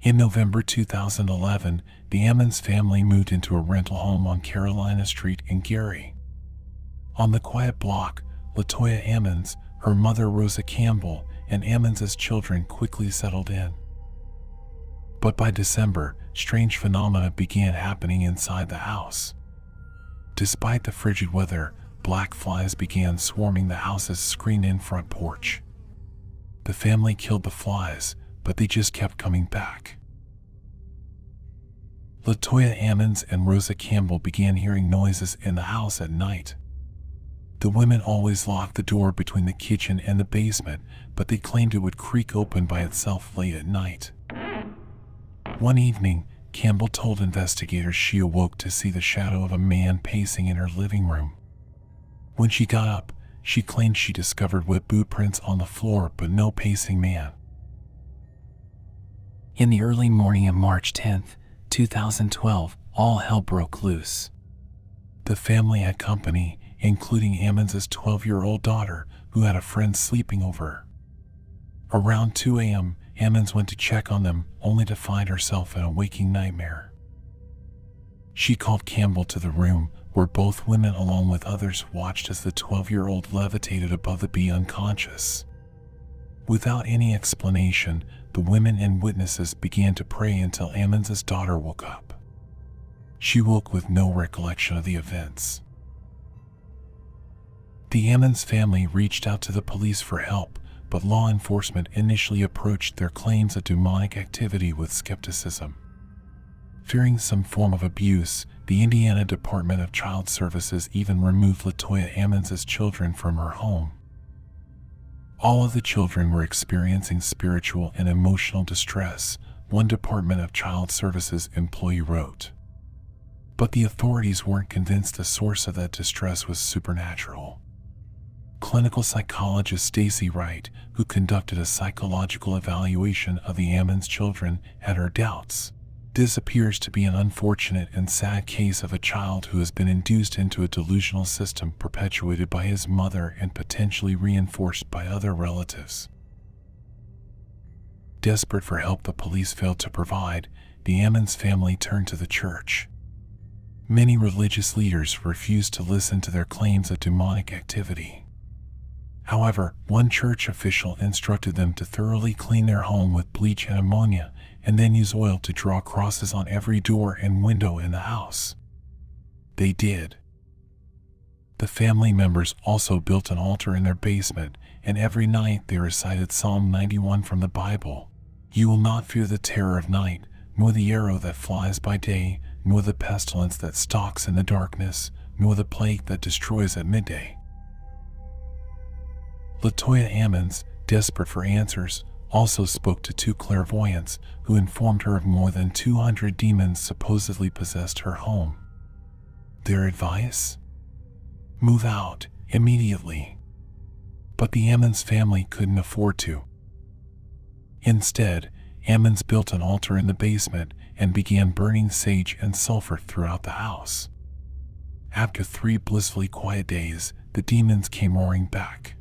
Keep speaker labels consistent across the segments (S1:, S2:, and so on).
S1: In November 2011, the Ammons family moved into a rental home on Carolina Street in Gary. On the quiet block, LaToya Ammons, her mother Rosa Campbell, and Ammons' children quickly settled in. But by December, strange phenomena began happening inside the house. Despite the frigid weather, black flies began swarming the house's screened-in front porch. The family killed the flies, but they just kept coming back. LaToya Ammons and Rosa Campbell began hearing noises in the house at night. The women always locked the door between the kitchen and the basement, but they claimed it would creak open by itself late at night. One evening, Campbell told investigators she awoke to see the shadow of a man pacing in her living room. When she got up, she claimed she discovered wet boot prints on the floor but no pacing man. In the early morning of March 10, 2012, all hell broke loose. The family had company, including Ammons' 12-year-old daughter, who had a friend sleeping over. Around 2 a.m., Ammons went to check on them, only to find herself in a waking nightmare. She called Campbell to the room, where both women along with others watched as the 12-year-old levitated above the bed unconscious. Without any explanation, the women and witnesses began to pray until Ammons' daughter woke up. She woke with no recollection of the events. The Ammons family reached out to the police for help, but law enforcement initially approached their claims of demonic activity with skepticism. Fearing some form of abuse, the Indiana Department of Child Services even removed LaToya Ammons' children from her home. All of the children were experiencing spiritual and emotional distress, one Department of Child Services employee wrote. But the authorities weren't convinced the source of that distress was supernatural. Clinical psychologist Stacy Wright, who conducted a psychological evaluation of the Ammons children, had her doubts. This appears to be an unfortunate and sad case of a child who has been induced into a delusional system perpetuated by his mother and potentially reinforced by other relatives. Desperate for help the police failed to provide, the Ammons family turned to the church. Many religious leaders refused to listen to their claims of demonic activity. However, one church official instructed them to thoroughly clean their home with bleach and ammonia, and then use oil to draw crosses on every door and window in the house. They did. The family members also built an altar in their basement, and every night they recited Psalm 91 from the Bible. You will not fear the terror of night, nor the arrow that flies by day, nor the pestilence that stalks in the darkness, nor the plague that destroys at midday. LaToya Ammons, desperate for answers, also spoke to 2 clairvoyants who informed her of more than 200 demons supposedly possessed her home. Their advice? Move out, immediately. But the Ammons family couldn't afford to. Instead, Ammons built an altar in the basement and began burning sage and sulfur throughout the house. After 3 blissfully quiet days, the demons came roaring back.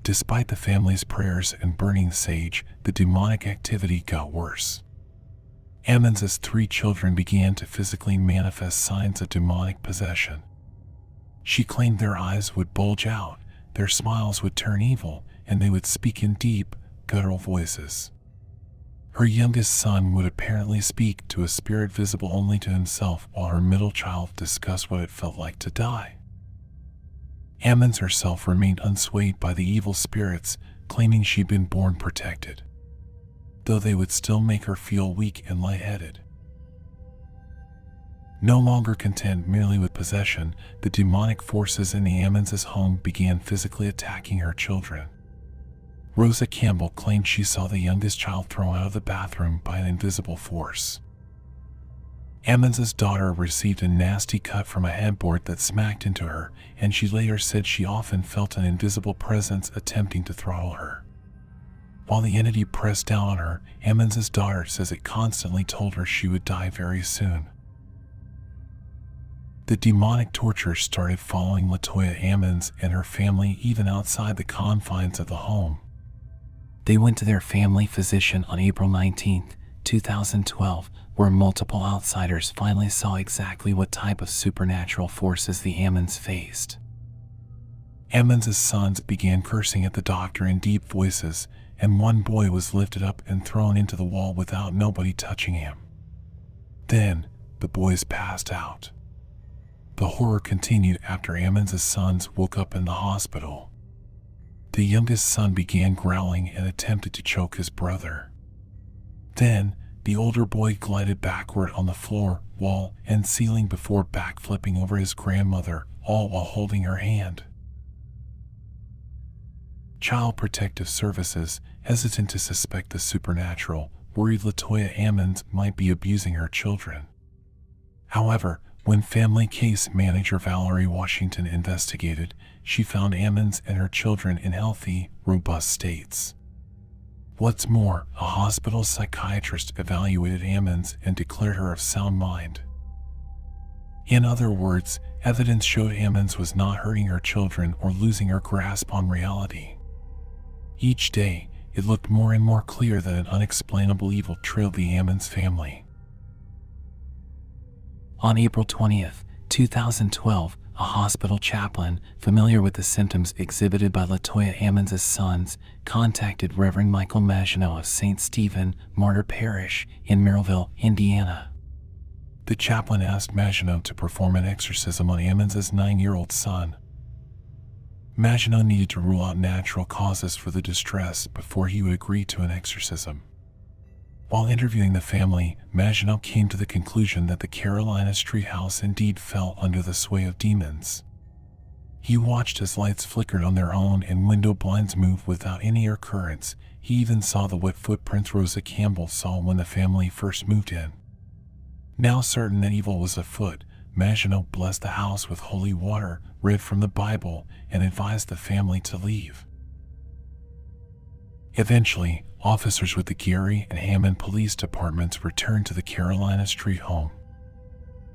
S1: Despite the family's prayers and burning sage, the demonic activity got worse. Ammons' 3 children began to physically manifest signs of demonic possession. She claimed their eyes would bulge out, their smiles would turn evil, and they would speak in deep, guttural voices. Her youngest son would apparently speak to a spirit visible only to himself, while her middle child discussed what it felt like to die. Ammons herself remained unswayed by the evil spirits, claiming she'd been born protected, though they would still make her feel weak and lightheaded. No longer content merely with possession, the demonic forces in the Ammons' home began physically attacking her children. Rosa Campbell claimed she saw the youngest child thrown out of the bathroom by an invisible force. Ammons' daughter received a nasty cut from a headboard that smacked into her, and she later said she often felt an invisible presence attempting to throttle her. While the entity pressed down on her, Ammons' daughter says it constantly told her she would die very soon. The demonic torture started following LaToya Ammons and her family even outside the confines of the home.
S2: They went to their family physician on April 19, 2012, where multiple outsiders finally saw exactly what type of supernatural forces the Ammons faced.
S1: Ammons' sons began cursing at the doctor in deep voices, and one boy was lifted up and thrown into the wall without nobody touching him. Then, the boys passed out. The horror continued after Ammons' sons woke up in the hospital. The youngest son began growling and attempted to choke his brother. Then, the older boy glided backward on the floor, wall, and ceiling before backflipping over his grandmother, all while holding her hand. Child Protective Services, hesitant to suspect the supernatural, worried LaToya Ammons might be abusing her children. However, when family case manager Valerie Washington investigated, she found Ammons and her children in healthy, robust states. What's more, a hospital psychiatrist evaluated Ammons and declared her of sound mind. In other words, evidence showed Ammons was not hurting her children or losing her grasp on reality. Each day, it looked more and more clear that an unexplainable evil trailed the Ammons family.
S2: On April 20th, 2012, a hospital chaplain, familiar with the symptoms exhibited by LaToya Ammons' sons, contacted Reverend Michael Maginot of St. Stephen Martyr Parish in Merrillville, Indiana.
S1: The chaplain asked Maginot to perform an exorcism on Ammons' 9-year-old son. Maginot needed to rule out natural causes for the distress before he would agree to an exorcism. While interviewing the family, Maginot came to the conclusion that the Carolina Street house indeed fell under the sway of demons. He watched as lights flickered on their own and window blinds moved without any air currents. He even saw the wet footprints Rosa Campbell saw when the family first moved in. Now certain that evil was afoot, Maginot blessed the house with holy water, read from the Bible, and advised the family to leave. Eventually, officers with the Geary and Hammond police departments returned to the Carolina Street home.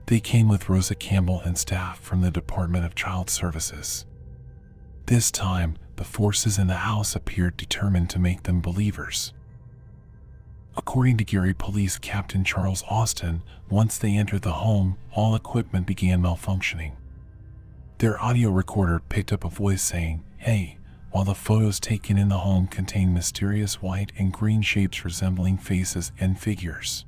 S1: They came with Rosa Campbell and staff from the Department of Child Services. This time, the forces in the house appeared determined to make them believers. According to Geary Police Captain Charles Austin, once they entered the home, all equipment began malfunctioning. Their audio recorder picked up a voice saying, "Hey," while the photos taken in the home contained mysterious white and green shapes resembling faces and figures.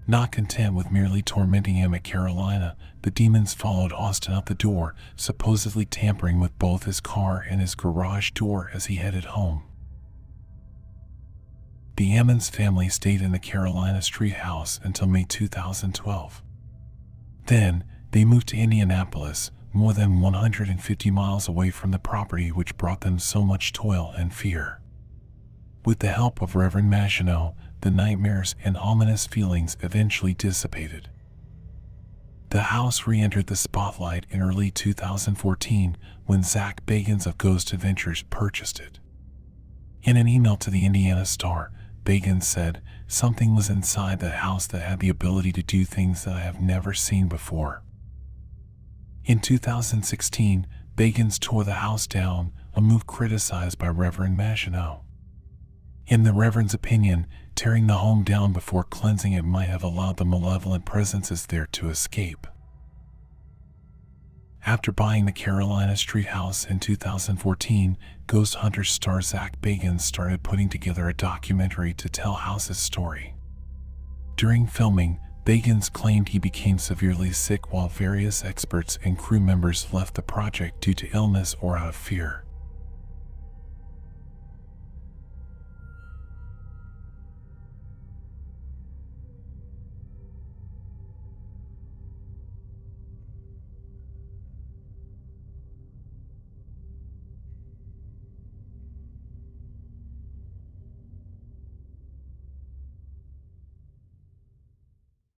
S1: Not content with merely tormenting him at Carolina, the demons followed Austin out the door, supposedly tampering with both his car and his garage door as he headed home. The Ammons family stayed in the Carolina Street house until May 2012. Then, they moved to Indianapolis, more than 150 miles away from the property which brought them so much toil and fear. With the help of Reverend Maginot, the nightmares and ominous feelings eventually dissipated. The house re-entered the spotlight in early 2014 when Zach Bagans of Ghost Adventures purchased it. In an email to the Indiana Star, Bagans said, "Something was inside that house that had the ability to do things that I have never seen before." In 2016, Bagans tore the house down, a move criticized by Reverend Maginot. In the Reverend's opinion, tearing the home down before cleansing it might have allowed the malevolent presences there to escape. After buying the Carolina Street house in 2014, Ghost Hunter star Zach Bagans started putting together a documentary to tell House's story. During filming, Bagans claimed he became severely sick while various experts and crew members left the project due to illness or out of fear.